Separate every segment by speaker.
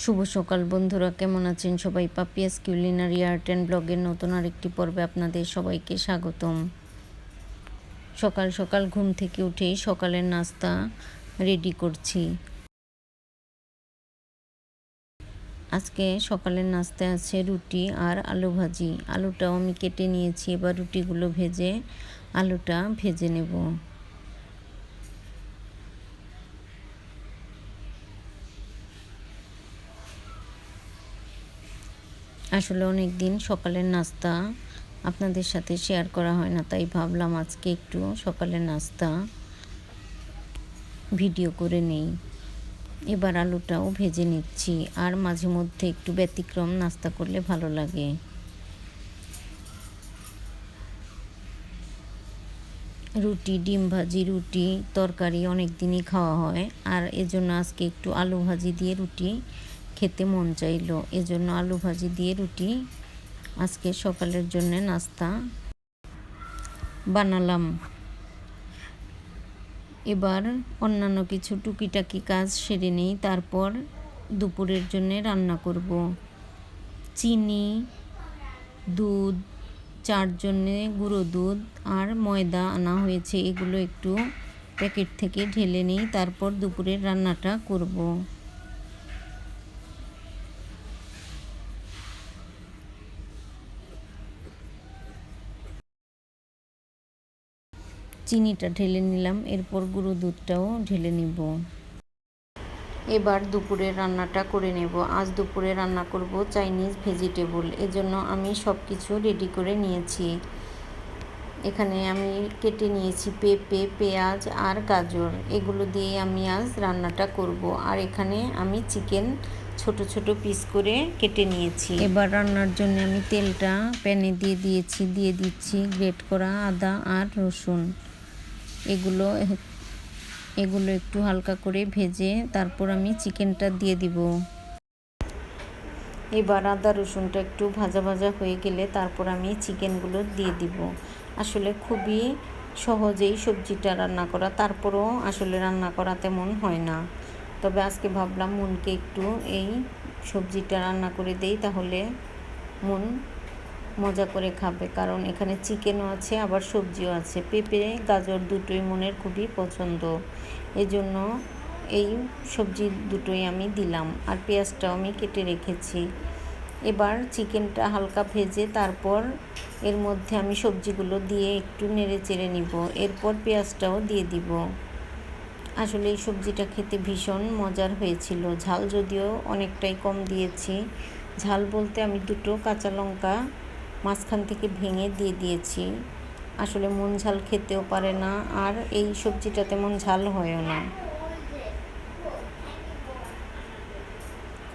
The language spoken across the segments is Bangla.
Speaker 1: শুভ সকাল বন্ধুরা, কেমন আছেন সবাই? পাপিয়াস কিউলিনারি আর্ট অ্যান্ড ব্লগের নতুন আরেকটি পর্বে আপনাদের সবাইকে স্বাগতম। সকাল সকাল ঘুম থেকে উঠেই সকালের নাস্তা রেডি করছি। আজকে সকালের নাস্তায় আছে রুটি আর আলু ভাজি। আলুটাও আমি কেটে নিয়েছি, এবার রুটিগুলো ভেজে আলুটা ভেজে নেব। আসলে অনেক দিন সকালের নাস্তা আপনাদের সাথে শেয়ার করা হয় না, তাই ভাবলাম আজকে একটু সকালের নাস্তা ভিডিও করে নেই। এবার আলুটাও ভেজে নিচ্ছি, আর মাঝে মধ্যে একটু ব্যতিক্রম নাস্তা করলে ভালো লাগে। রুটি, ডিম ভাজি, রুটি তরকারি অনেক দিনই খাওয়া হয়, আর এজন্য আজকে একটু আলু ভাজি দিয়ে রুটি খেতে মন চাইলো, এজন্য আলু ভাজি দিয়ে রুটি আজকে সকালের জন্য নাস্তা বানালাম। এবার অন্যান্য কিছু টুকিটাকি কাজ সেরে নেই, তারপর দুপুরের জন্য রান্না করব। চিনি, দুধ, চার জন্যে গুঁড়ো দুধ আর ময়দা আনা হয়েছে, এগুলো একটু প্যাকেট থেকে ঢেলে নিই, তারপর দুপুরের রান্নাটা করব। চিনিটা ঢেলে নিলাম, এরপর গুঁড়ো দুধটাও ঢেলে নিব। এবার দুপুরের রান্নাটা করে নেব। আজ দুপুরে রান্না করব চাইনিজ ভেজিটেবল, এজন্য আমি সব কিছু রেডি করে নিয়েছি। এখানে আমি কেটে নিয়েছি পেঁপে, পেঁয়াজ আর গাজর, এগুলো দিয়ে আমি আজ রান্নাটা করব। আর এখানে আমি চিকেন ছোট ছোট পিস করে কেটে নিয়েছি। এবার রান্নার জন্য আমি তেলটা প্যানে দিয়ে দিচ্ছি গ্রেট করা আদা আর রসুন। এগুলো একটু হালকা করে ভেজে তারপর আমি চিকেনটা দিয়ে দিব। এবার আদা রসুনটা একটু ভাজা ভাজা হয়ে গেলে তারপর আমি চিকেনগুলো দিয়ে দিব। আসলে খুবই সহজেই সবজিটা রান্না করা, তারপরও আসলে রান্না করা তেমন হয় না। তবে আজকে ভাবলাম মনকে একটু এই সবজিটা রান্না করে দেই, তাহলে মন মজা করে খাবে, কারণ এখানে চিকেনও আছে আবার সবজিও আছে। পেঁপে গাজর দুটোই মনের খুবই পছন্দ, এজন্য এই সবজি দুটোই আমি দিলাম, আর পেঁয়াজটাও আমি কেটে রেখেছি। এবার চিকেনটা হালকা ভেজে তারপর এর মধ্যে আমি সবজিগুলো দিয়ে একটু নেড়ে চেড়ে নিব, এরপর পেঁয়াজটাও দিয়ে দিব। আসলে এই সবজিটা খেতে ভীষণ মজার হয়েছিল। ঝাল যদিও অনেকটাই কম দিয়েছি, ঝাল বলতে আমি দুটো কাঁচা লঙ্কা মাঝখান থেকে ভেঙে দিয়ে দিয়েছি। আসলে মন ঝাল খেতেও পারে না, আর এই সবজিটা তেমন ঝাল হয়ও না।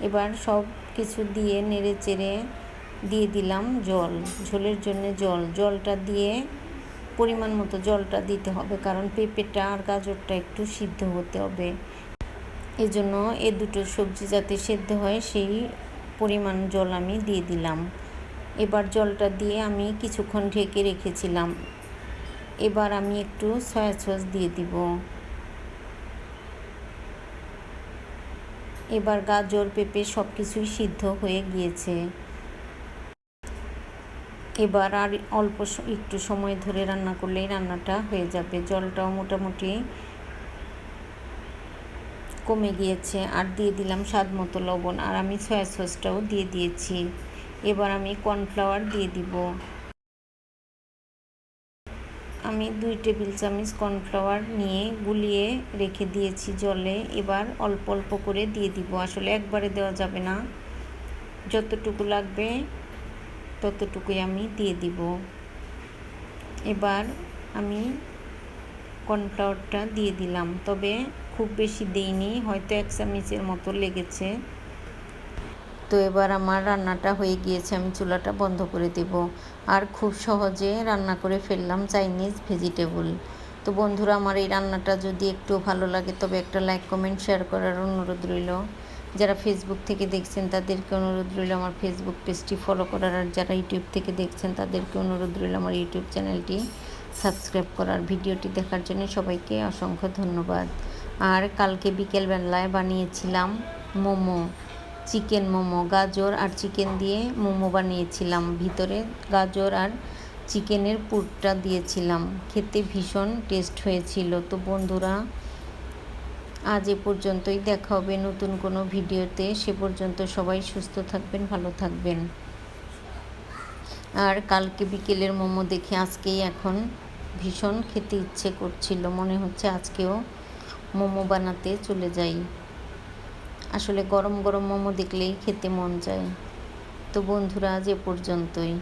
Speaker 1: এবার সব কিছু দিয়ে নেড়ে চেড়ে দিয়ে দিলাম জল, ঝোলের জন্য জলটা দিয়ে পরিমাণ মতো জলটা দিতে হবে, কারণ পেঁপেটা আর গাজরটা একটু সিদ্ধ হতে হবে, এজন্য এ দুটো সবজি যাতে সেদ্ধ হয় সেই পরিমাণ জল আমি দিয়ে দিলাম। এবার জলটা দিয়ে আমি কিছুক্ষণ ঢেকে রেখেছিলাম। এবার আমি একটু সয়া সস দিয়ে দিব। এবার গাজর পেঁপে সব কিছুই সিদ্ধ হয়ে গিয়েছে। এবার আর অল্প একটু সময় ধরে রান্না করলেই রান্নাটা হয়ে যাবে। জলটাও মোটামুটি কমে গিয়েছে, আর দিয়ে দিলাম স্বাদ মতো লবণ, আর আমি সয়া সসটাও দিয়ে দিয়েছি। এবার আমি কর্নফ্লাওয়ার দিয়ে দিব। আমি 2 টেবিল চামচ কর্নফ্লাওয়ার নিয়ে গুলিয়ে রেখে দিয়েছি জলে। এবার অল্প অল্প করে দিয়ে দিব, আসলে একবারে দেওয়া যাবে না, যতটুকু লাগবে ততটুকুই আমি দিয়ে দিব। এবার আমি কর্নফ্লাওয়ারটা দিয়ে দিলাম, তবে খুব বেশি দেইনি, হয়তো 1 চামচের মতো লেগেছে। তো এবার আমার রান্নাটা হয়ে গিয়েছে, আমি চুলাটা বন্ধ করে দেব। আর খুব সহজে রান্না করে ফেললাম চাইনিজ ভেজিটেবল। তো বন্ধুরা, আমার এই রান্নাটা যদি একটু ভালো লাগে তবে একটা লাইক কমেন্ট শেয়ার করার অনুরোধ রইল। যারা ফেসবুক থেকে দেখছেন তাদেরকে অনুরোধ রইল আমার ফেসবুক পেজটি ফলো করার, আর যারা ইউটিউব থেকে দেখছেন তাদেরকে অনুরোধ রইল আমার ইউটিউব চ্যানেলটি সাবস্ক্রাইব করার। ভিডিওটি দেখার জন্য সবাইকে অসংখ্য ধন্যবাদ। আর কালকে বিকেলবেলায় বানিয়েছিলাম মোমো। চিকেন মোমো, গাজর আর চিকেন দিয়ে মোমো বানিয়েছিলাম, ভিতরে গাজর আর চিকেনের পুরটা দিয়েছিলাম। খেতে ভীষণ টেস্ট হয়েছিল। তো বন্ধুরা, আজ এ পর্যন্তই। দেখা হবে নতুন কোনো ভিডিওতে। সে পর্যন্ত সবাই সুস্থ থাকবেন, ভালো থাকবেন। আর কালকে বিকেলের মোমো দেখে আজকেই এখন ভীষণ খেতে ইচ্ছে করছিল, মনে হচ্ছে আজকেও মোমো বানাতে চলে যাই। আসলে গরম গরম মোমো দেখলেই খেতে মন চায়। তো বন্ধুরা, আজ এ পর্যন্তই।